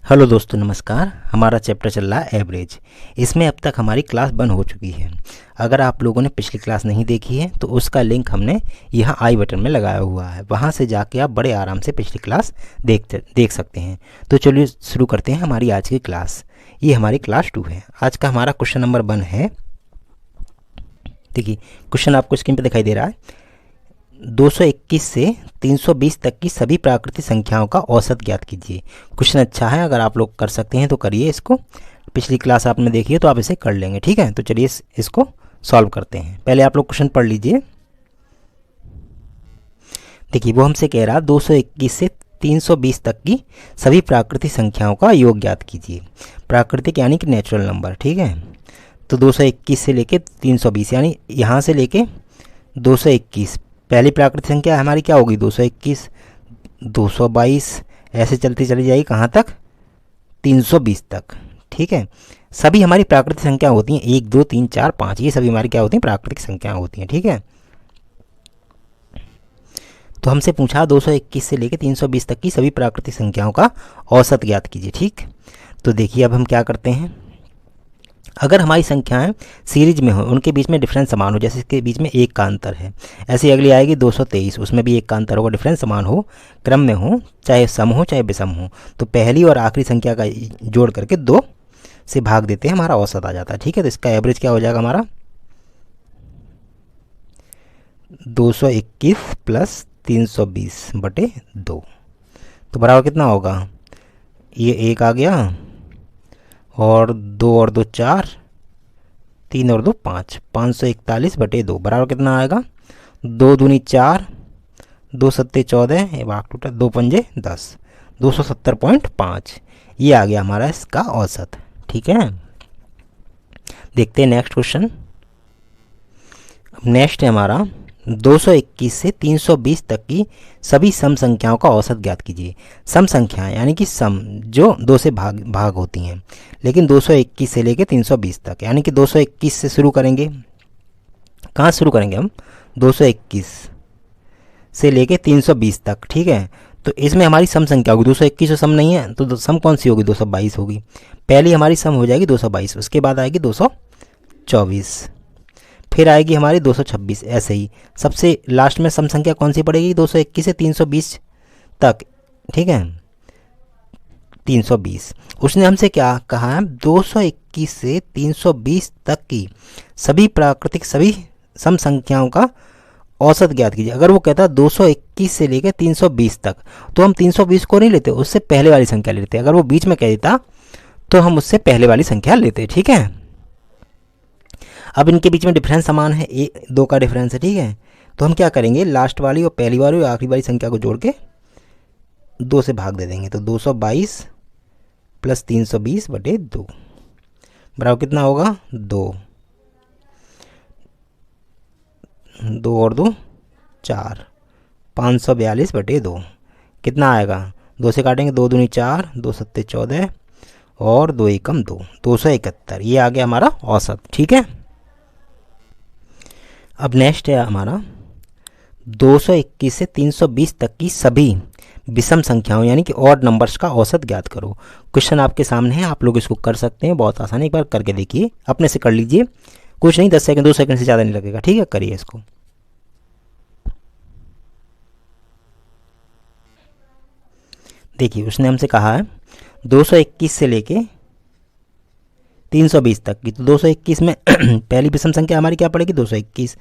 Hello दोस्तों, नमस्कार। हमारा चैप्टर चल रहा है एवरेज। इसमें अब तक हमारी क्लास बंद हो चुकी है। अगर आप लोगों ने पिछली क्लास नहीं देखी है तो उसका लिंक हमने यहाँ आई बटन में लगाया हुआ है, वहाँ से जाके आप बड़े आराम से पिछली क्लास देख सकते हैं। तो चलिए शुरू करते हैं हमारी आज की क्लास। ये हमारी क्लास 2 है। आज का हमारा क्वेश्चन नंबर 1 है। देखिए, क्वेश्चन आपको स्क्रीन पर दिखाई दे रहा है। 221 से 320 तक की सभी प्राकृतिक संख्याओं का औसत ज्ञात कीजिए। क्वेश्चन अच्छा है, अगर आप लोग कर सकते हैं तो करिए इसको। पिछली क्लास आपने देखी है तो आप इसे कर लेंगे, ठीक है। तो चलिए इसको सॉल्व करते हैं। पहले आप लोग क्वेश्चन पढ़ लीजिए। देखिए, वो हमसे कह रहा है 221 से 320 तक की सभी प्राकृतिक संख्याओं का योग ज्ञात कीजिए। प्राकृतिक यानी कि नेचुरल नंबर, ठीक है। तो 221 से लेके 320 यानी यहाँ से लेके 221, पहली प्राकृतिक संख्या हमारी क्या होगी 221, 222, ऐसे चलती चली जाएगी कहाँ तक 320 तक, ठीक है। सभी हमारी प्राकृतिक संख्या होती हैं 1 2 3 4 5, ये सभी हमारी क्या होती हैं प्राकृतिक संख्या होती हैं, ठीक है। तो हमसे पूछा 221 से लेकर 320 तक की सभी प्राकृतिक संख्याओं का औसत ज्ञात कीजिए, ठीक। तो देखिए अब हम क्या करते हैं। अगर हमारी संख्याएं सीरीज में हो, उनके बीच में डिफरेंस समान हो, जैसे इसके बीच में 1 का अंतर है, ऐसे अगली आएगी 223, उसमें भी 1 का अंतर होगा, डिफरेंस समान हो, क्रम में हो, चाहे सम हो चाहे विषम हो, तो पहली और आखिरी संख्या का जोड़ करके 2 से भाग देते हैं, हमारा औसत आ जाता है, ठीक है। तो इसका एवरेज क्या हो जाएगा हमारा 221 प्लस 320/2, तो बराबर कितना होगा, ये 1 आ गया और 2 और 2 4, 3 और 2 5, 541/2 बराबर कितना आएगा 2 दूनी 4, 2 सत्ते 14, ये भाग टूटा, 2 पंजे 10, 270.5, ये आ गया हमारा इसका औसत, ठीक है। देखते हैं नेक्स्ट क्वेश्चन। नेक्स्ट है हमारा 221 से 320 तक की सभी सम संख्याओं का औसत ज्ञात कीजिए। सम संख्याएं यानी कि सम जो 2 से भाग होती हैं, लेकिन 221 से लेकर 320 तक, यानी कि 221 से शुरू करेंगे। कहाँ शुरू करेंगे हम 221 से लेकर 320 तक, ठीक है। तो इसमें हमारी सम संख्या होगी 221, तो सम नहीं है तो सम कौन सी होगी 222 होगी। पहली हमारी सम हो जाएगी 222, उसके बाद आएगी 224, फिर आएगी हमारी 226, ऐसे ही सबसे लास्ट में सम संख्या कौन सी पड़ेगी 221 से 320 तक, ठीक है 320। उसने हमसे क्या कहा है 221 से 320 तक की सभी प्राकृतिक सभी सम संख्याओं का औसत ज्ञात कीजिए। अगर वो कहता 221 से लेकर 320 तक, तो हम 320 को नहीं लेते, उससे पहले वाली संख्या लेते। अगर वो बीच में कह देता तो हम उससे पहले वाली संख्या लेते, ठीक है। अब इनके बीच में डिफरेंस समान है, 2 का डिफरेंस है, ठीक है। तो हम क्या करेंगे, लास्ट वाली और पहली वाली और आखिरी वाली संख्या को जोड़ के 2 से भाग दे देंगे। तो 222 प्लस 320/2 बराबर कितना होगा 2, 2 और 2 4, 542/2 कितना आएगा, 2 से काटेंगे 2 दूनी 4, 2 सत्ते 14 और 2 एकम 2, 271, ये आ गया हमारा औसत, ठीक है। अब नेक्स्ट है हमारा 221 से 320 तक की सभी विषम संख्याओं यानी कि ऑड नंबर्स का औसत ज्ञात करो। क्वेश्चन आपके सामने है, आप लोग इसको कर सकते हैं, बहुत आसान है, एक बार करके देखिए, अपने से कर लीजिए, कुछ नहीं 10 सेकंड 2 सेकंड से ज़्यादा नहीं लगेगा, ठीक है। करिए इसको। देखिए उसने हमसे कहा है 221 से लेके 320 तक की, तो 221 में पहली विषम संख्या हमारी क्या पड़ेगी 221,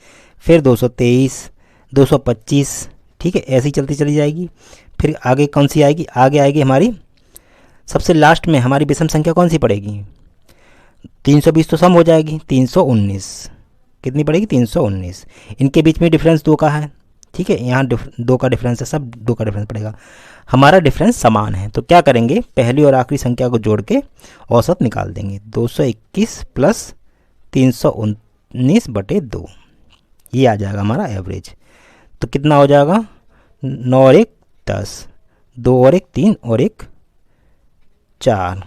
फिर 223, 225, ठीक है, ऐसे ही चलती चली जाएगी। फिर आगे कौन सी आएगी, आगे आएगी हमारी सबसे लास्ट में हमारी विषम संख्या कौन सी पड़ेगी 320, तो सम हो जाएगी 319, कितनी पड़ेगी 319। इनके बीच में डिफरेंस 2 का है, ठीक है, यहाँ 2 का डिफरेंस है, सब 2 का डिफरेंस पड़ेगा, हमारा डिफरेंस समान है। तो क्या करेंगे, पहली और आखिरी संख्या को जोड़ के औसत निकाल देंगे, 221 प्लस 319/2, ये आ जाएगा हमारा एवरेज। तो कितना हो जाएगा 9 और 1 10, 2 और 1 3 और 1 4,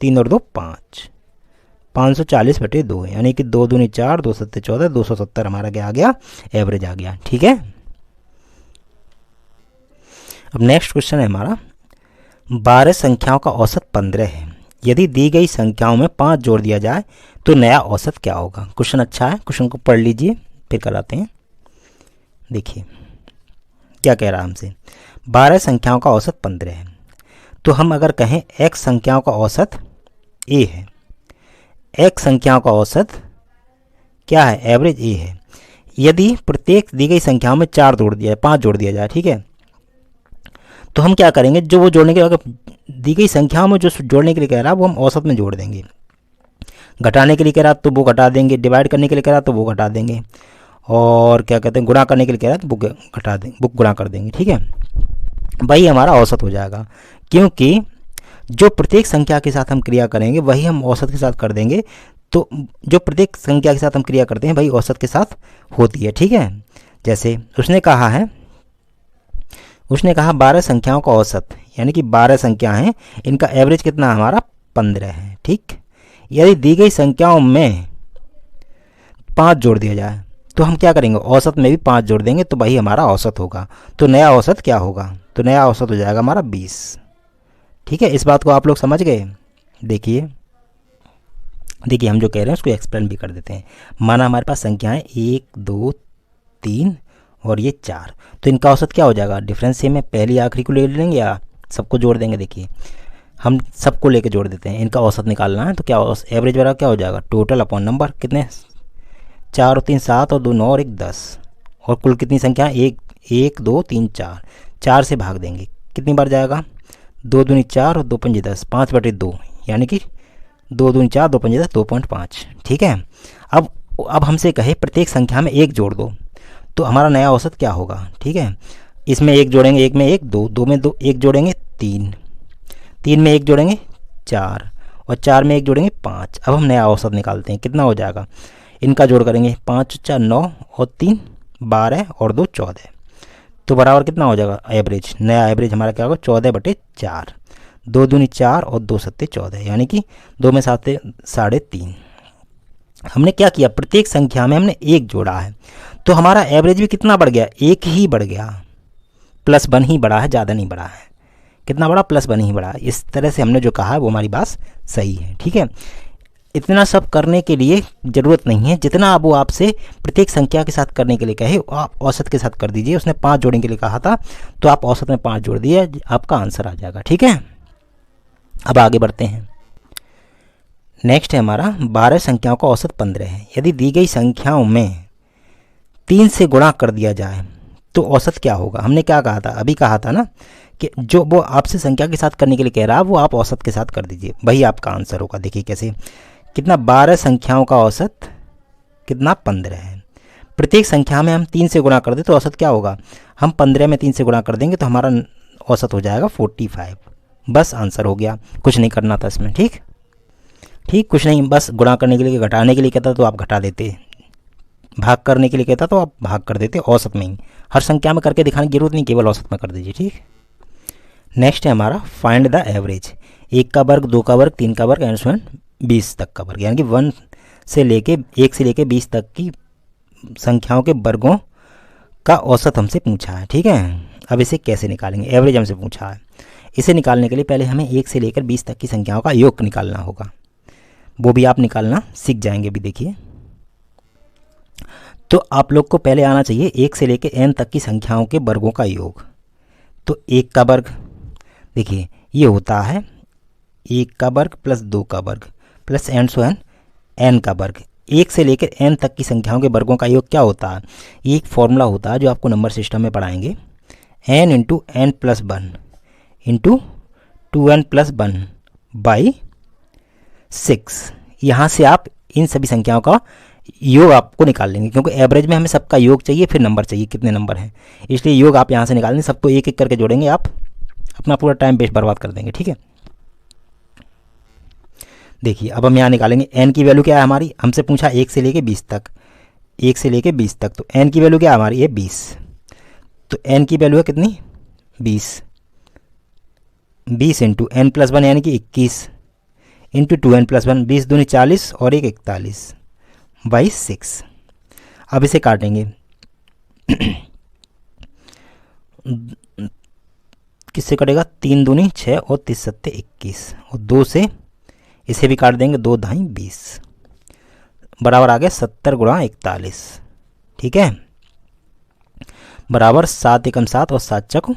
3 और 2 5, 540/2, यानी कि 2 दूनी 4, 2 सत्ते 14, 270 हमारा क्या आ गया एवरेज आ गया, ठीक है। अब नेक्स्ट क्वेश्चन है हमारा 12 संख्याओं का औसत 15 है। यदि दी गई संख्याओं में 5 जोड़ दिया जाए तो नया औसत क्या होगा। क्वेश्चन अच्छा है, क्वेश्चन को पढ़ लीजिए फिर कराते हैं। देखिए क्या कह रहा है हमसे, 12 संख्याओं का औसत 15 है। तो हम अगर कहें x संख्याओं का औसत a है, x संख्याओं का औसत क्या है, एवरेज a है। यदि प्रत्येक दी गई संख्याओं में 4 जोड़ दिया, 5 जोड़ दिया जाए, ठीक है, तो हम क्या करेंगे, जो वो जोड़ने के, अगर दी गई संख्याओं में जो जोड़ने के लिए कह रहा है वो हम औसत में जोड़ देंगे। घटाने के लिए कह रहा तो वो घटा देंगे, डिवाइड करने के लिए कह रहा तो वो घटा देंगे, और क्या कहते हैं गुणा करने के लिए कह रहा है तो वो घटा देंगे, वो गुणा कर देंगे, ठीक है। वही हमारा औसत हो जाएगा, क्योंकि जो प्रत्येक संख्या के साथ हम क्रिया करेंगे वही हम औसत के साथ कर देंगे। तो जो प्रत्येक संख्या के साथ हम क्रिया करते हैं वही औसत के साथ होती है, ठीक है। जैसे उसने कहा 12 संख्याओं का औसत, यानी कि 12 संख्या हैं, इनका एवरेज कितना हमारा 15 है, ठीक। यदि दी गई संख्याओं में 5 जोड़ दिया जाए तो हम क्या करेंगे, औसत में भी 5 जोड़ देंगे, तो वही हमारा औसत होगा। तो नया औसत क्या होगा, तो नया औसत हो जाएगा हमारा 20, ठीक है। इस बात को आप लोग समझ गए। देखिए हम जो कह रहे हैं उसको एक्सप्लेन भी कर देते हैं। माना हमारे पास संख्याएं 1 2 3 और ये 4, तो इनका औसत क्या हो जाएगा, डिफरेंस सेम है, पहली आखिरी को ले लेंगे या सबको जोड़ देंगे। देखिए हम सबको लेके जोड़ देते हैं, इनका औसत निकालना है, तो क्या एवरेज वाला क्या हो जाएगा, टोटल अपॉन नंबर, कितने 4 और 3 7 और 2 9 और 1 10, और कुल कितनी संख्या 1 2 3 4, 4 से भाग देंगे, कितनी बार जाएगा, 2 दूनी 4 और 2 पंजे 10, 5/2, यानी कि 2 दूनी 4 2 पंजे 10, 2.5, ठीक है। अब हमसे कहे प्रत्येक संख्या में 1 जोड़ दो, तो हमारा नया औसत क्या होगा, ठीक है। इसमें 1 जोड़ेंगे, 1 में 1 2, 2 में 2 1 जोड़ेंगे 3, 3 में 1 जोड़ेंगे 4, और 4 में 1 जोड़ेंगे 5। अब हम नया औसत निकालते हैं, कितना हो जाएगा, इनका जोड़ करेंगे, 5 4 9 और 3 12 और 2 14, तो बराबर कितना हो जाएगा एवरेज, नया एवरेज हमारा क्या होगा 14/4, 2 दूनी 4 और 2 सत्ते 14, यानी कि 2 में 7 3.5। हमने क्या किया, प्रत्येक संख्या में हमने 1 जोड़ा है, तो हमारा एवरेज भी कितना बढ़ गया, 1 ही बढ़ गया, +1 ही बढ़ा है, ज़्यादा नहीं बढ़ा है। कितना बढ़ा, +1 ही बढ़ा। इस तरह से हमने जो कहा है वो हमारी बात सही है, ठीक है। इतना सब करने के लिए ज़रूरत नहीं है, जितना अब वो आपसे प्रत्येक संख्या के साथ करने के लिए कहे आप औसत के साथ कर दीजिए। उसने 5 जोड़ने के लिए कहा था तो आप औसत में 5 जोड़ दिए, आपका आंसर आ जाएगा, ठीक है। अब आगे बढ़ते हैं। नेक्स्ट है हमारा 12 संख्याओं का औसत 15 है। यदि दी गई संख्याओं में 3 से गुणा कर दिया जाए तो औसत क्या होगा। हमने क्या कहा था, अभी कहा था ना कि जो वो आपसे संख्या के साथ करने के लिए कह रहा है वो आप औसत के साथ कर दीजिए, वही आपका आंसर होगा। देखिए कैसे, कितना 12 संख्याओं का औसत कितना 15 है। प्रत्येक संख्या में हम 3 से गुणा कर दें तो औसत क्या होगा, हम 15 में 3 से गुणा कर देंगे तो हमारा औसत हो जाएगा 45। बस आंसर हो गया, कुछ नहीं करना था इसमें, ठीक कुछ नहीं, बस गुणा करने के लिए, घटाने के लिए कहता तो आप घटा देते, भाग करने के लिए कहता तो आप भाग कर देते, औसत में ही। हर संख्या में करके दिखाने की जरूरत नहीं, केवल औसत में कर दीजिए, ठीक। नेक्स्ट है हमारा फाइंड द एवरेज। 1 का वर्ग, 2 का वर्ग, 3 का वर्ग एंड सो ऑन 20 तक का वर्ग, यानी कि 1 से लेके 20 तक की संख्याओं के वर्गों का औसत हमसे पूछा है, ठीक है। अब इसे कैसे निकालेंगे, एवरेज हमसे पूछा है। इसे निकालने के लिए पहले हमें 1 से लेकर 20 तक की संख्याओं का योग निकालना होगा, वो भी आप निकालना सीख जाएंगे भी। देखिए तो आप लोग को पहले आना चाहिए 1 से लेकर n तक की संख्याओं के वर्गों का योग। तो 1 का वर्ग, देखिए ये होता है 1 का वर्ग प्लस 2 का वर्ग plus and so on n का वर्ग। 1 से लेकर n तक की संख्याओं के वर्गों का योग क्या होता है, ये एक फॉर्मूला होता है जो आपको नंबर सिस्टम में पढ़ाएंगे, n into n plus 1 into 2n plus 1 by 6। यहाँ से आप इन सभी संख्याओं का योग आपको निकाल लेंगे, क्योंकि एवरेज में हमें सबका योग चाहिए, फिर नंबर चाहिए कितने नंबर हैं, इसलिए योग आप यहाँ से निकाल लेंगे। सबको एक एक करके जोड़ेंगे, आप अपना पूरा टाइम बेस्ट बर्बाद कर देंगे, ठीक है। देखिए अब हम यहाँ निकालेंगे n की वैल्यू क्या है हमारी, हमसे पूछा 1 से लेके 20 तक, 1 से लेके 20 तक, तो n की वैल्यू क्या है हमारी, ये 20, तो n की वैल्यू है कितनी 20 इंटू n प्लस 1 यानी कि 21 इंटू 2n प्लस 1, 20 दूनी 40 और 1 41 बाई 6। अब इसे काटेंगे किससे कटेगा, 3 दूनी 6 और 3 सत्ते 21 और 2 से इसे भी काट देंगे, 2 ढाई 20 बराबर आ गया 70 गुणा 41। ठीक है, बराबर 7 एकम 7 और 7 चक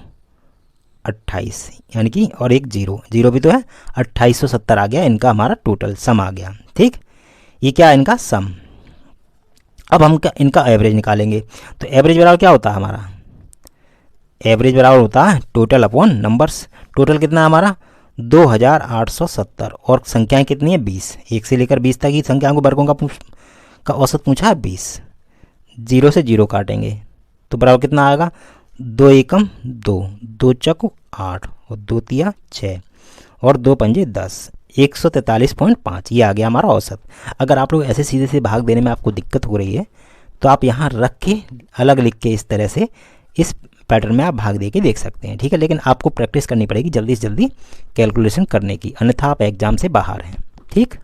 28 यानी कि और एक जीरो, जीरो भी तो है, 2870 आ गया इनका हमारा टोटल सम आ गया। ठीक, ये क्या है इनका सम। अब हम इनका एवरेज निकालेंगे। तो एवरेज बराबर क्या होता है हमारा, एवरेज बराबर होता है टोटल अपॉन नंबर्स। टोटल कितना है हमारा 2870 और संख्याएं कितनी है 20, 1 से लेकर 20 तक की संख्याओं को वर्गों का औसत पूछा है 20। जीरो से जीरो काटेंगे तो बराबर कितना आएगा, 2 एकम 2, 2 चक 8 और 2 तिया 6 और 2 पंजे 10, 143.5 ये आ गया हमारा औसत। अगर आप लोग ऐसे सीधे से भाग देने में आपको दिक्कत हो रही है तो आप यहाँ रख के अलग लिख के इस तरह से इस पैटर्न में आप भाग दे के देख सकते हैं। ठीक है, लेकिन आपको प्रैक्टिस करनी पड़ेगी जल्दी से जल्दी कैलकुलेशन करने की, अन्यथा आप एग्जाम से बाहर हैं। ठीक,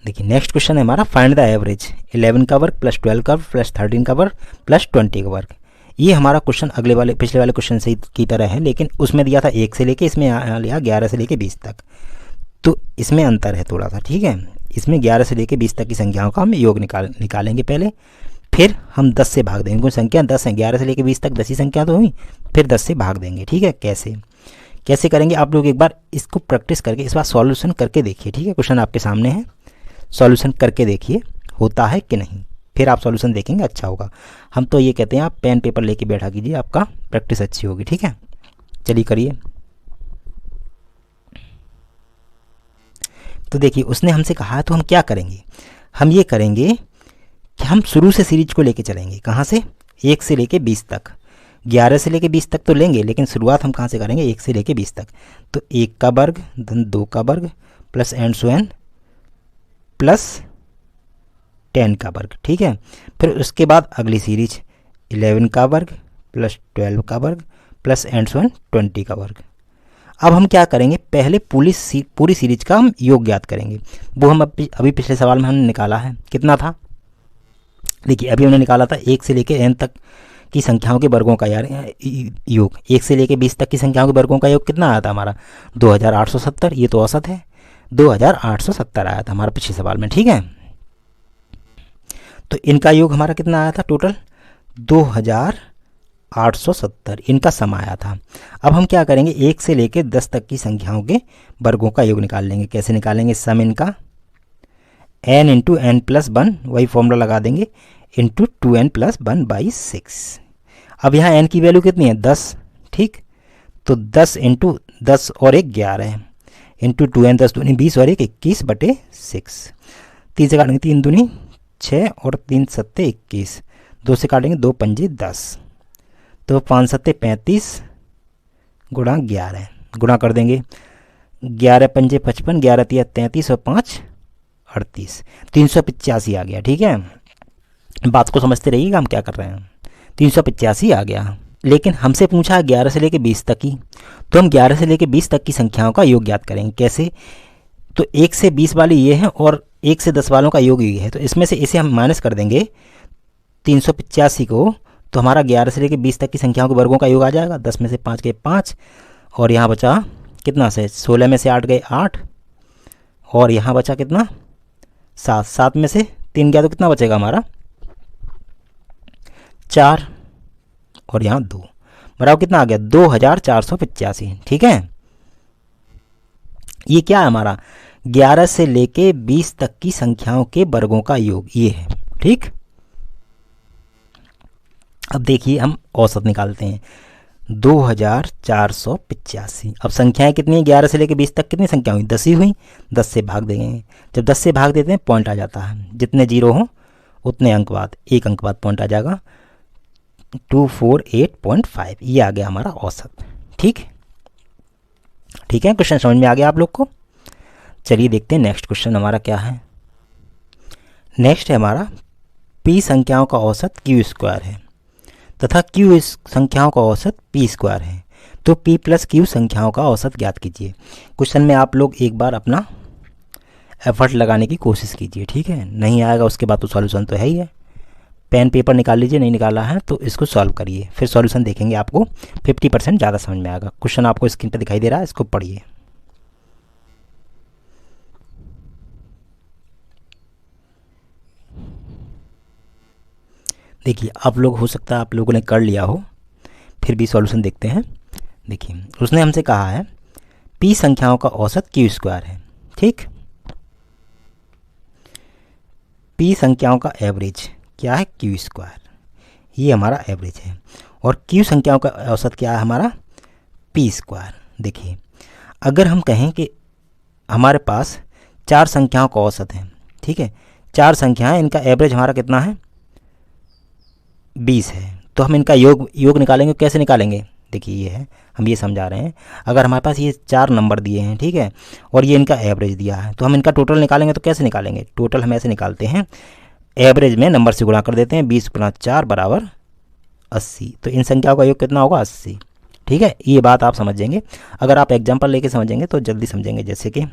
देखिए नेक्स्ट क्वेश्चन है हमारा फाइंड द एवरेज 11 का वर्ग प्लस 12 का वर्ग प्लस 13 का वर्ग प्लस 20 का वर्ग। ये हमारा क्वेश्चन अगले वाले पिछले वाले क्वेश्चन से की तरह है, लेकिन उसमें दिया था 1 से लेके, इसमें लिया 11 से लेके 20 तक, तो इसमें अंतर है थोड़ा सा। ठीक है, इसमें 11 से लेके 20 तक की संख्याओं का हम योग निकालेंगे पहले, फिर हम 10 से भाग देंगे, क्योंकि संख्या 10 है, 11 से लेके 20 तक 10 ही संख्या तो हुई, फिर 10 से भाग देंगे। ठीक है, कैसे करेंगे आप लोग एक बार इसको प्रैक्टिस करके इस बार सॉल्यूशन करके देखिए। ठीक है, क्वेश्चन आपके सामने है, सॉल्यूशन करके देखिए होता है कि नहीं, फिर आप सॉल्यूशन देखेंगे अच्छा होगा। हम तो ये कहते हैं आप पेन पेपर लेके बैठा कीजिए, आपका प्रैक्टिस अच्छी होगी। ठीक है, चलिए करिए। तो देखिए उसने हमसे कहा है तो हम क्या करेंगे, हम ये करेंगे कि हम शुरू से सीरीज को लेके चलेंगे। कहाँ से, 1 से लेके 20 तक। 11 से लेके 20 तक तो लेंगे, लेकिन शुरुआत हम कहाँ से करेंगे, 1 से लेके 20 तक। तो 1 का वर्ग धन 2 का वर्ग plus and so on plus 10 का वर्ग। ठीक है, फिर उसके बाद अगली सीरीज 11 का वर्ग प्लस 12 का वर्ग प्लस एंड सो एन 20 का वर्ग। अब हम क्या करेंगे, पहले पूरी सीरीज का हम योग ज्ञात करेंगे। वो हम अभी पिछले सवाल में हमने निकाला है, कितना था, देखिए अभी हमने निकाला था 1 से लेके n तक की संख्याओं के वर्गों का यार योग। 1 से लेके 20 तक की संख्याओं के वर्गों का योग कितना आया था हमारा 2870, ये तो औसत है, 2870 आया था हमारा पिछले सवाल में। ठीक है, तो इनका योग हमारा कितना आया था टोटल 2870, इनका सम आया था। अब हम क्या करेंगे, 1 से लेके 10 तक की संख्याओं के वर्गों का योग निकाल लेंगे। कैसे निकालेंगे, सम इनका n इंटू एन प्लस 1, वही फॉर्मूला लगा देंगे, इंटू 2n प्लस 1 बाई 6। अब यहाँ n की वैल्यू कितनी है 10। ठीक, तो 10 इंटू 10 और 1 11 इंटू 2n 10 दूनी 20 और 1 21 बटे 6। 3 से काटेंगे 3 दूनी 6 और 3 सत्ते 21, 2 से काटेंगे 2 पंजे 10, तो 5 सत्ते 35 गुणा 11 गुणा कर देंगे, 11 पंजे 55, 11 तिया 33 और 5 38, 385 आ गया। ठीक है, बात को समझते रहिएगा हम क्या कर रहे हैं, 385 आ गया। लेकिन हमसे पूछा है 11 से लेके 20 तक की, तो हम 11 से लेके 20 तक की संख्याओं का योग ज्ञात करेंगे। कैसे, तो 1 से 20 वाली ये है और 1 से 10 वालों का योग ये है, तो इसमें से इसे हम माइनस कर देंगे 385 को, तो हमारा 11 से लेके 20 तक की संख्याओं के वर्गों का योग आ जाएगा। 10 में से 5 गए 5 और यहाँ बचा कितना से 16 में से 8 गए 8 और यहाँ बचा कितना 7, 7 में से 3 गया तो कितना बचेगा हमारा 4 और यहाँ 2, बराबर कितना आ गया 2485। ठीक है, ये क्या है हमारा 11 से लेके 20 तक की संख्याओं के वर्गों का योग ये है। ठीक, अब देखिए हम औसत निकालते हैं 2485। अब संख्याएं कितनी है 11 से लेके 20 तक कितनी संख्या हुई 10 ही हुई, 10 से भाग देंगे। जब 10 से भाग देते हैं पॉइंट आ जाता है, जितने जीरो हो उतने अंक बाद, एक अंक बाद पॉइंट आ जाएगा 248.5, ये आ गया हमारा औसत। ठीक, ठीक है, क्वेश्चन समझ में आ गया आप लोग को। चलिए देखते हैं नेक्स्ट क्वेश्चन हमारा क्या है। नेक्स्ट है हमारा p संख्याओं का औसत q स्क्वायर है तथा q संख्याओं का औसत p स्क्वायर है, तो p प्लस q संख्याओं का औसत ज्ञात कीजिए। क्वेश्चन में आप लोग एक बार अपना एफर्ट लगाने की कोशिश कीजिए। ठीक है, नहीं आएगा उसके बाद तो सॉल्यूशन तो है ही है, पेन पेपर निकाल लीजिए, नहीं निकाला है तो इसको सॉल्व करिए, फिर सॉल्यूशन देखेंगे, आपको 50% ज़्यादा समझ में आएगा। क्वेश्चन आपको स्क्रीन पर दिखाई दे रहा है, इसको पढ़िए। देखिए आप लोग, हो सकता है आप लोगों ने कर लिया हो, फिर भी सॉल्यूशन देखते हैं। देखिए उसने हमसे कहा है पी संख्याओं का औसत क्यू स्क्वायर है, ठीक। पी संख्याओं का एवरेज क्या है, क्यू स्क्वायर, ये हमारा एवरेज है। और क्यू संख्याओं का औसत क्या है हमारा, पी स्क्वायर। देखिए अगर हम कहें कि हमारे पास 4 संख्याओं का औसत है, ठीक है, 4 संख्याएं, इनका एवरेज हमारा कितना है, 20 है, तो हम इनका योग निकालेंगे। कैसे निकालेंगे, देखिए ये है, हम ये समझा रहे हैं। अगर हमारे पास ये 4 नंबर दिए हैं, ठीक है, और ये इनका एवरेज दिया है, तो हम इनका टोटल निकालेंगे। तो कैसे निकालेंगे, टोटल हम ऐसे निकालते हैं, एवरेज में नंबर से गुणा कर देते हैं, 20 × 4 = 80। तो इन संख्याओं का योग कितना होगा, 80, ठीक है। ये बात आप समझेंगे, अगर आप एग्जाम्पल लेके समझेंगे तो जल्दी समझेंगे। जैसे कि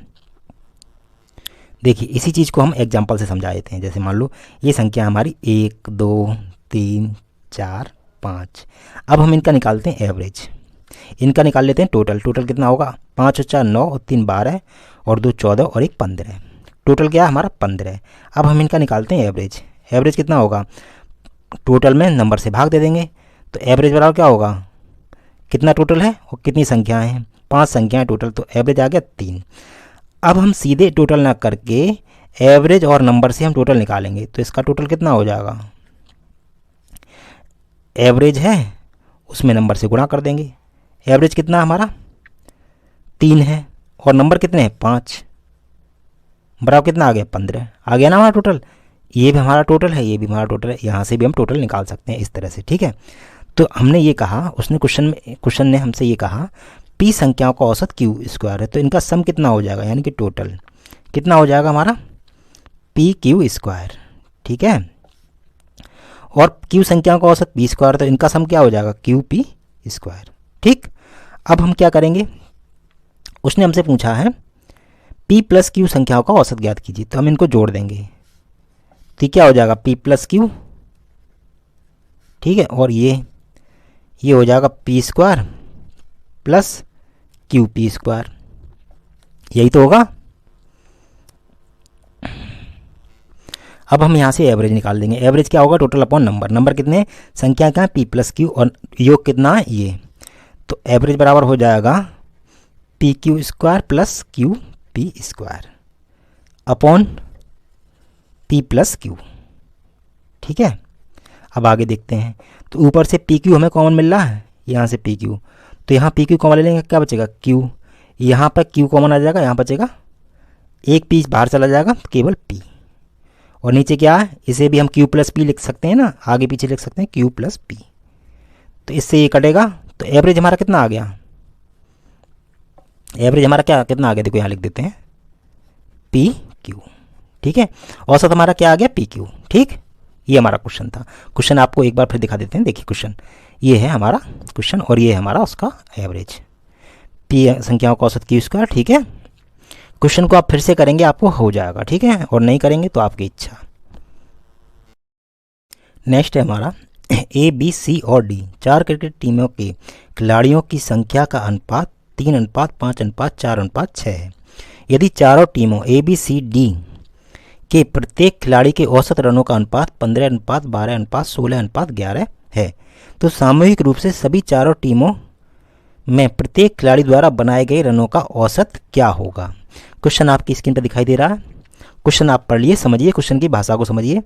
देखिए इसी चीज़ को हम एग्जाम्पल से समझा देते हैं। जैसे मान लो ये संख्या हमारी 1 2 3 4 5, अब हम इनका निकालते हैं एवरेज, इनका निकाल लेते हैं टोटल। टोटल कितना होगा, 5 और 4 9 और 3 12 और 2 14 और 1 15, टोटल क्या है हमारा 15। अब हम इनका निकालते हैं एवरेज। एवरेज कितना होगा, टोटल में नंबर से भाग दे देंगे, तो एवरेज बराबर क्या होगा, कितना टोटल है और कितनी संख्याएं हैं, 5 संख्याएं टोटल, तो एवरेज आ गया 3। अब हम सीधे टोटल ना करके एवरेज और नंबर से हम टोटल निकालेंगे, तो इसका टोटल कितना हो जाएगा, एवरेज है उसमें नंबर से गुणा कर देंगे। एवरेज कितना हमारा 3 है और नंबर कितने हैं 5, बराबर कितना आ गया 15, आ गया ना हमारा टोटल। ये भी हमारा टोटल है, ये भी हमारा टोटल है, यहाँ से भी हम टोटल निकाल सकते हैं इस तरह से, ठीक है। तो हमने ये कहा, उसने क्वेश्चन ने हमसे ये कहा पी संख्याओं का औसत क्यू स्क्वायर है, तो इनका सम कितना हो जाएगा, यानी कि टोटल कितना हो जाएगा हमारा, पी क्यू स्क्वायर, ठीक है। और क्यू संख्याओं का औसत पी स्क्वायर, तो इनका सम क्या हो जाएगा, क्यू पी स्क्वायर, ठीक। अब हम क्या करेंगे, उसने हमसे पूछा है p + q संख्याओं का औसत ज्ञात कीजिए, तो हम इनको जोड़ देंगे, तो क्या हो जाएगा p + q, ठीक है, और ये हो जाएगा p² + QP², यही तो होगा। अब हम यहाँ से एवरेज निकाल देंगे। एवरेज क्या होगा, टोटल अपॉन नंबर, नंबर कितने, संख्या क्या है p + q, और योग कितना है ये, तो एवरेज बराबर हो जाएगा PQ² + QP² upon P + Q, ठीक है। अब आगे देखते हैं, तो ऊपर से PQ हमें कॉमन मिल रहा है, यहाँ से PQ, तो यहाँ PQ कॉमन ले लेंगे, क्या बचेगा Q, यहाँ पर Q कॉमन आ जाएगा, यहाँ बचेगा एक P बाहर चला जाएगा, तो केवल P, और नीचे क्या है, इसे भी हम Q + P लिख सकते हैं ना, आगे पीछे लिख सकते हैं Q + P, तो इससे ये कटेगा, तो एवरेज हमारा कितना आ गया, एवरेज हमारा क्या कितना आ गया, देखो यहाँ लिख देते हैं PQ, ठीक है। औसत हमारा क्या आ गया, PQ, ठीक। ये हमारा क्वेश्चन था। क्वेश्चन आपको एक बार फिर दिखा देते हैं, देखिए क्वेश्चन ये है हमारा क्वेश्चन, और ये है हमारा उसका एवरेज, पी संख्याओं का औसत क्यू स्क्वायर, ठीक है। क्वेश्चन को आप फिर से करेंगे, आपको हो जाएगा, ठीक है, और नहीं करेंगे तो आपकी इच्छा। नेक्स्ट है हमारा A B C और D 4 क्रिकेट टीमों के खिलाड़ियों की संख्या का अनुपात 3:5:4:6 है। यदि चारों टीमों A B C D के प्रत्येक खिलाड़ी के औसत रनों का अनुपात 15:12:16:11 है, तो सामूहिक रूप से सभी चारों टीमों में प्रत्येक खिलाड़ी द्वारा बनाए गए रनों का औसत क्या होगा। क्वेश्चन आपकी स्क्रीन पर दिखाई दे रहा है। क्वेश्चन आप पढ़ लिए, समझिए, क्वेश्चन की भाषा को समझिए।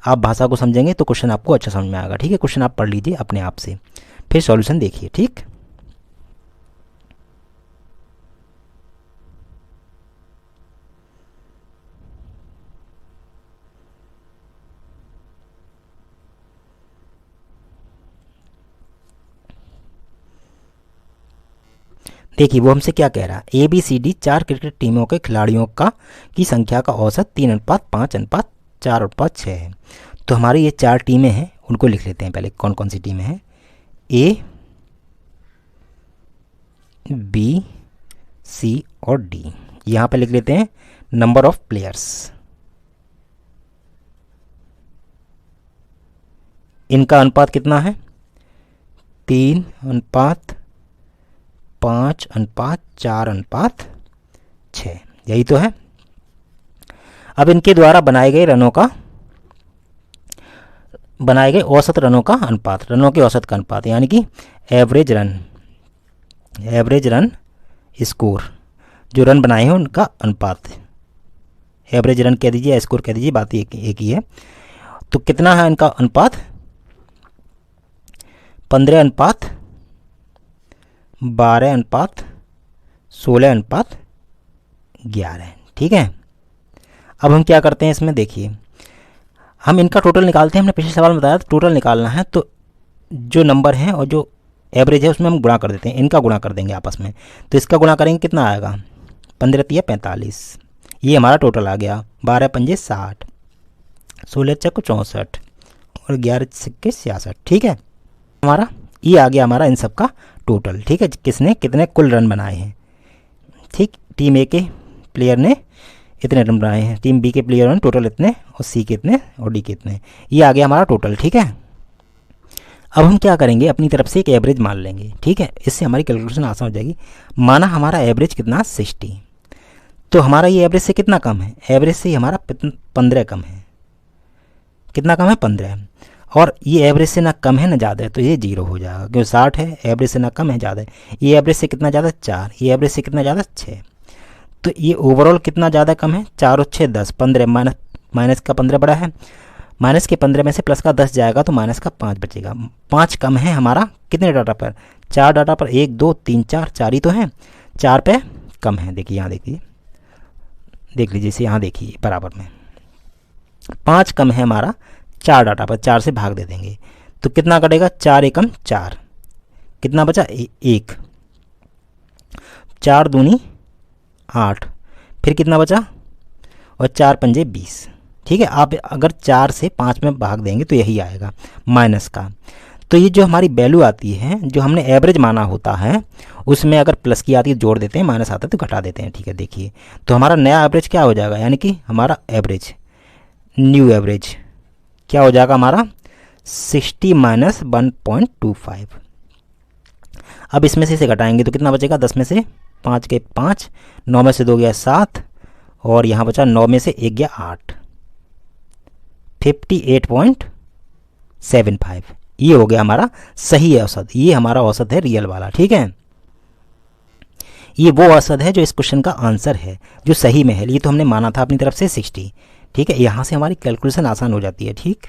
आप भाषा को समझेंगे तो क्वेश्चन आपको अच्छा समझ में आएगा, ठीक है। क्वेश्चन आप पढ़ लीजिए अपने आप से, फिर सॉल्यूशन देखिए, ठीक। देखिए वो हमसे क्या कह रहा है, ABCD 4 क्रिकेट टीमों के खिलाड़ियों की संख्या का औसत 3:5:4:6 है। तो हमारी ये 4 टीमें हैं, उनको लिख लेते हैं पहले, कौन कौन सी टीमें हैं, A B C और D। यहाँ पे लिख लेते हैं नंबर ऑफ प्लेयर्स, इनका अनुपात कितना है? 3:5:4:6, यही तो है। अब इनके द्वारा बनाए गए औसत रनों का अनुपात, रनों के औसत का अनुपात, यानी कि एवरेज रन स्कोर, जो रन बनाए हैं उनका अनुपात, एवरेज रन कह दीजिए या स्कोर कह दीजिए, बात एक ही है। तो कितना है इनका अनुपात? 15:12:16:11, ठीक है। अब हम क्या करते हैं इसमें, देखिए हम इनका टोटल निकालते हैं। हमने पिछले सवाल में बताया था टोटल निकालना है, तो जो नंबर है और जो एवरेज है उसमें हम गुणा कर देते हैं, इनका गुणा कर देंगे आपस में। तो इसका गुणा करेंगे, कितना आएगा? 15×3=45, ये हमारा टोटल आ गया। 12×5=60, 16×4=64 और 11×6=66, ठीक है। हमारा ये आ गया हमारा इन सब का टोटल, ठीक है, किसने कितने कुल रन बनाए हैं, ठीक। टीम ए के प्लेयर ने इतने रन बनाए हैं, टीम बी के प्लेयर ने टोटल इतने, और सी के इतने, और डी के इतने, ये आ गया हमारा टोटल, ठीक है। अब हम क्या करेंगे, अपनी तरफ से एक एवरेज मान लेंगे, ठीक है, इससे हमारी कैलकुलेशन आसान हो जाएगी। माना हमारा एवरेज कितना? 60, तो हमारा ये एवरेज से कितना कम है? एवरेज से ही हमारा 15 कम है। कितना कम है? 15। और ये एवरेज से ना कम है ना ज़्यादा है, तो ये 0 हो जाएगा, क्योंकि 60 है, एवरेज से ना कम है ज़्यादा है। ये एवरेज से कितना ज़्यादा? 4। ये एवरेज से कितना ज़्यादा? 6। तो ये ओवरऑल कितना ज़्यादा कम है? 4 और 6 10, 15, माइनस का 15 बड़ा है, माइनस के 15 में से प्लस का 10 जाएगा तो माइनस का 5 बचेगा। 5 कम है हमारा कितने डाटा पर? 4 डाटा पर, 1 2 3 4 ही तो है, 4 पे कम है। देखिए यहाँ देखिए, देख लीजिए इसे, यहाँ देखिए बराबर में 5 कम है हमारा 4 डाटा पर, 4 से भाग दे देंगे तो कितना कटेगा? 4 एकम 4, कितना बचा? 1, 4 दूनी 8, फिर कितना बचा? और 4 पंजे 20, ठीक है। आप अगर 4 से 5 में भाग देंगे तो यही आएगा माइनस का। तो ये जो हमारी वैल्यू आती है, जो हमने एवरेज माना होता है, उसमें अगर प्लस की आती है जोड़ देते हैं, माइनस आता है तो घटा देते हैं, ठीक है। देखिए तो हमारा नया एवरेज क्या हो जाएगा, यानी कि हमारा एवरेज, न्यू एवरेज क्या हो जाएगा हमारा? 60 - 1.25। अब इसमें से इसे घटाएंगे तो कितना बचेगा? 10 में से 5 के 5, 9 में से 2 गया 7, और यहाँ बचा 9 में से 1 गया 8, 58.75। ये हो गया हमारा सही औसत, ये हमारा औसत है रियल वाला, ठीक है। ये वो औसत है जो इस क्वेश्चन का आंसर है, जो सही में है। ये तो हमने माना था अपनी तरफ से 60, ठीक है। यहाँ से हमारी कैलकुलेशन आसान हो जाती है, ठीक।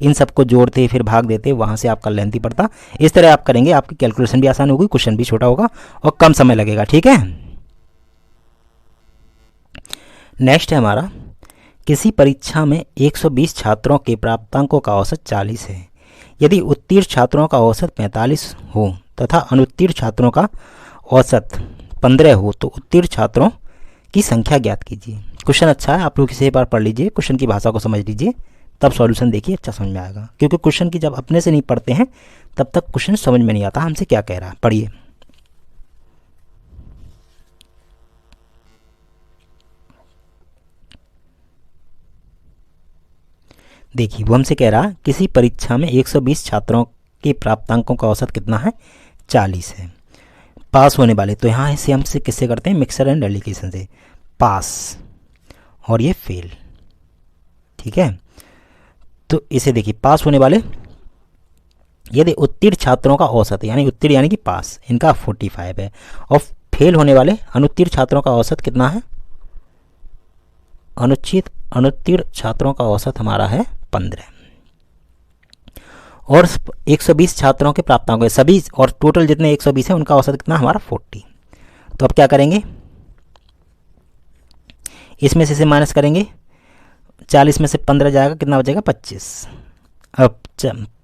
इन सबको जोड़ते फिर भाग देते, वहाँ से आपका लेंथी पड़ता। इस तरह आप करेंगे, आपकी कैलकुलेशन भी आसान होगी, क्वेश्चन भी छोटा होगा और कम समय लगेगा, ठीक है। नेक्स्ट है हमारा, किसी परीक्षा में 120 छात्रों के प्राप्तांकों का औसत 40 है। यदि उत्तीर्ण छात्रों का औसत 45 हो तथा अनुत्तीर्ण छात्रों का औसत 15 हो तो उत्तीर्ण छात्रों की संख्या ज्ञात कीजिए। क्वेश्चन अच्छा है, आप लोग इसे एक बार पढ़ लीजिए, क्वेश्चन की भाषा को समझ लीजिए, तब सॉल्यूशन देखिए, अच्छा समझ में आएगा। क्योंकि क्वेश्चन की जब अपने से नहीं पढ़ते हैं तब तक क्वेश्चन समझ में नहीं आता हमसे क्या कह रहा है। पढ़िए। देखिए वो हमसे कह रहा, किसी परीक्षा में 120 छात्रों के प्राप्तांकों का औसत कितना है? 40 है। पास होने वाले, तो यहाँ से हमसे किससे करते हैं? मिक्सर एंड एलिगेशन से। पास और ये फेल, ठीक है। तो इसे देखिए, पास होने वाले, यदि उत्तीर्ण छात्रों का औसत, यानी उत्तीर्ण यानी कि पास, इनका 45 है, और फेल होने वाले अनुत्तीर्ण छात्रों का औसत कितना है? अनुत्तीर्ण छात्रों का औसत हमारा है 15, और 120 छात्रों के प्राप्तांक सभी, और टोटल जितने 120 हैं उनका औसत कितना हमारा? 40। तो अब क्या करेंगे, इसमें से इसे माइनस करेंगे, 40 में से 15 जाएगा, कितना बचेगा? 25। अब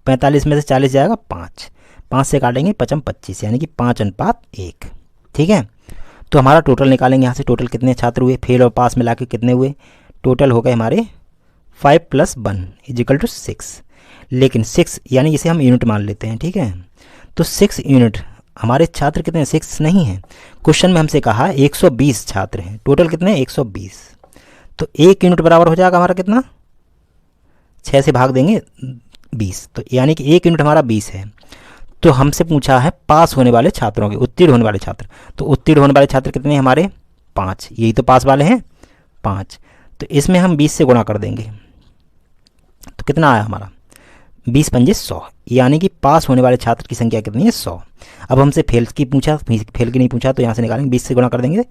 45 में से 40 जाएगा 5, 5 से काटेंगे 5 25, यानी कि 5:1, ठीक है। तो हमारा टोटल निकालेंगे यहाँ से, टोटल कितने छात्र हुए, फेल और पास मिला के कितने हुए? टोटल हो गए हमारे 5 + 1 = 6। लेकिन 6 यानी इसे हम यूनिट मान लेते हैं, ठीक है। तो 6 यूनिट, हमारे छात्र कितने? 6 नहीं है। क्वेश्चन में हमसे कहा 120 छात्र हैं, टोटल कितने? 120। तो 1 यूनिट बराबर हो जाएगा हमारा कितना? 6 से भाग देंगे, 20, तो यानी कि 1 यूनिट हमारा 20 है। तो हमसे पूछा है पास होने वाले छात्रों के, उत्तीर्ण होने वाले छात्र, तो उत्तीर्ण होने वाले छात्र कितने हैं हमारे 5, यही तो पास वाले हैं 5। तो इसमें हम 20 से गुणा कर देंगे तो कितना आया हमारा 20 पंजे 100, यानी कि पास होने वाले छात्र की संख्या कितनी है 100। अब हमसे फेल की पूछा, फेल की नहीं पूछा, तो यहाँ से निकालेंगे 20 से गुणा कर देंगे,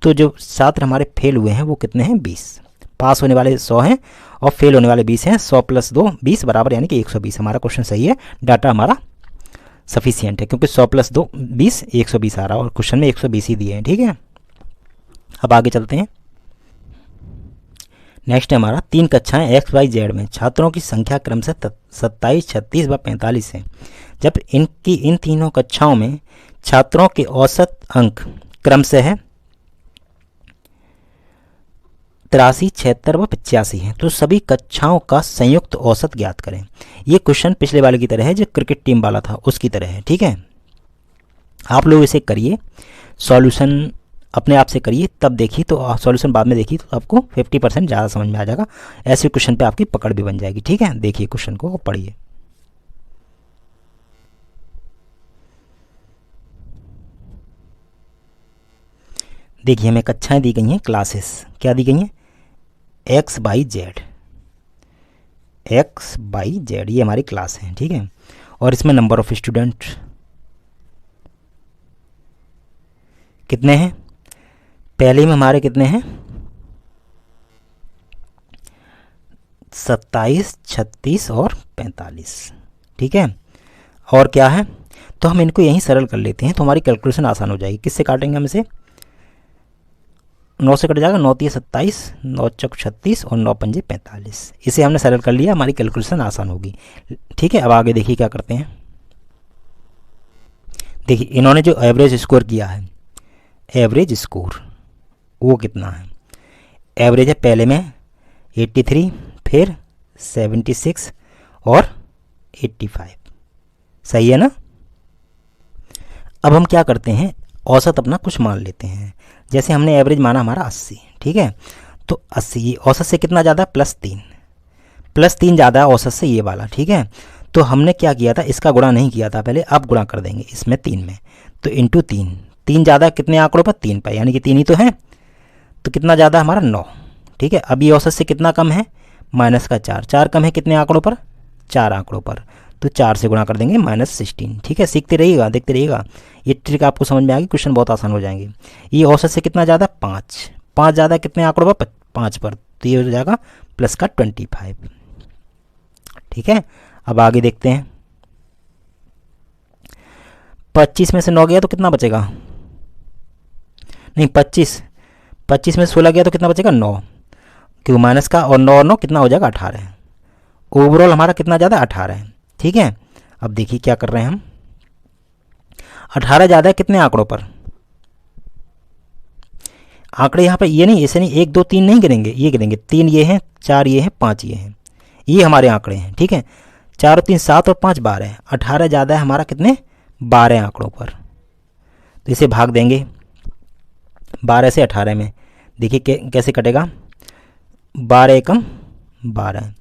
तो जो छात्र हमारे फेल हुए हैं वो कितने हैं 20। पास होने वाले 100 हैं और फेल होने वाले 20 हैं। 100 + 2 20 बराबर यानी कि 120। हमारा क्वेश्चन सही है, डाटा हमारा सफिशियंट है, क्योंकि 100 + 2 20 120 आ रहा है और क्वेश्चन में 120 ही दिए हैं। ठीक है, अब आगे चलते हैं। नेक्स्ट है हमारा 3 कक्षाएं XYZ में छात्रों की संख्या क्रम से 27, 36 व 45 है। जब इन तीनों कक्षाओं में छात्रों के औसत अंक क्रम से है 83, 76 व 85 है, तो सभी कक्षाओं का संयुक्त औसत ज्ञात करें। ये क्वेश्चन पिछले वाले की तरह है, जो क्रिकेट टीम वाला था उसकी तरह है। ठीक है, आप लोग इसे करिए, सॉल्यूशन अपने आप से करिए, तब देखिए तो सॉल्यूशन बाद में देखिए तो आपको 50% ज़्यादा समझ में आ जाएगा। ऐसे क्वेश्चन पे आपकी पकड़ भी बन जाएगी। ठीक है, देखिए क्वेश्चन को पढ़िए। देखिए हमें कक्षाएं दी गई हैं, क्लासेस क्या दी गई हैं XYZ, ये हमारी क्लास है। ठीक है, और इसमें नंबर ऑफ स्टूडेंट कितने हैं, पहले में हमारे कितने हैं 27, 36 और 45। ठीक है, और क्या है, तो हम इनको यहीं सरल कर लेते हैं तो हमारी कैलकुलेशन आसान हो जाएगी। किससे काटेंगे हम इसे, 9 से कट जाएगा, 9 × 27, 9 × 36 और 9 × 5 = 45। इसे हमने सरल कर लिया, हमारी कैलकुलेशन आसान होगी। ठीक है, अब आगे देखिए क्या करते हैं। देखिए इन्होंने जो एवरेज स्कोर किया है, एवरेज स्कोर वो कितना है, एवरेज है पहले में 83, फिर 76 और 85। सही है ना। अब हम क्या करते हैं, औसत अपना कुछ मान लेते हैं। जैसे हमने एवरेज माना हमारा 80। ठीक है, तो 80 औसत से कितना ज़्यादा, +3 ज़्यादा है औसत से ये वाला। ठीक है, तो हमने क्या किया था, इसका गुणा नहीं किया था पहले, अब गुणा कर देंगे इसमें 3 में, तो इंटू 3 ज़्यादा कितने आंकड़ों पर 3 पर, यानी कि 3 ही तो है, तो कितना ज़्यादा हमारा 9। ठीक है, अब ये औसत से कितना कम है, -4 कम है कितने आंकड़ों पर, 4 आंकड़ों पर, तो 4 से गुणा कर देंगे -16। ठीक है, सीखते रहिएगा, देखते रहिएगा, ये ट्रिक आपको समझ में आएगी, क्वेश्चन बहुत आसान हो जाएंगे। ये औसत से कितना ज़्यादा, 5 ज़्यादा कितने आंकड़ों पर, 5 पर, तो ये हो जाएगा +25। ठीक है, अब आगे देखते हैं। 25 में से 9 गया तो कितना बचेगा, नहीं 25 में से 16 गया तो कितना बचेगा 9, क्योंकि माइनस का, और 9 और 9 कितना हो जाएगा 18। ओवरऑल हमारा कितना ज़्यादा 18 है। ठीक है, अब देखिए क्या कर रहे हैं हम, 18 ज़्यादा है कितने आंकड़ों पर, आंकड़े यहाँ पर ये नहीं, ऐसे नहीं 1 2 3 नहीं गिनेंगे, ये गिनेंगे, 3 ये हैं, 4 ये हैं, 5 ये हैं, ये हमारे आंकड़े हैं। ठीक है, 4 और 3 7 और 5 12, 18 ज़्यादा है हमारा कितने 12 आंकड़ों पर, तो इसे भाग देंगे 12 से 18 में। देखिए कैसे कटेगा, 12 एकम 12,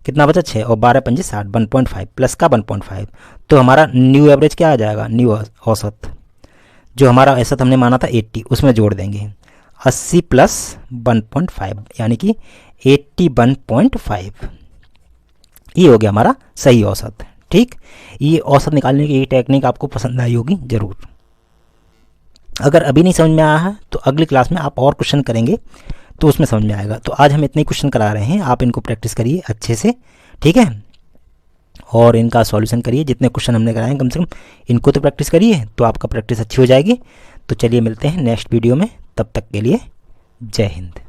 कितना बचा 6, और 12 पंजे 60, 1.5 प्लस का 1.5, तो हमारा न्यू एवरेज क्या आ जाएगा, न्यू औसत, जो हमारा औसत हमने माना था 80, उसमें जोड़ देंगे 80 + 1.5 यानी कि 81.5, ये हो गया हमारा सही औसत। ठीक, ये औसत निकालने की ये टेक्निक आपको पसंद आई होगी ज़रूर। अगर अभी नहीं समझ में आया है तो अगली क्लास में आप और क्वेश्चन करेंगे तो उसमें समझ में आएगा। तो आज हम इतने क्वेश्चन करा रहे हैं, आप इनको प्रैक्टिस करिए अच्छे से। ठीक है, और इनका सॉल्यूशन करिए, जितने क्वेश्चन हमने कराए कम से कम इनको तो प्रैक्टिस करिए, तो आपका प्रैक्टिस अच्छी हो जाएगी। तो चलिए मिलते हैं नेक्स्ट वीडियो में, तब तक के लिए जय हिंद।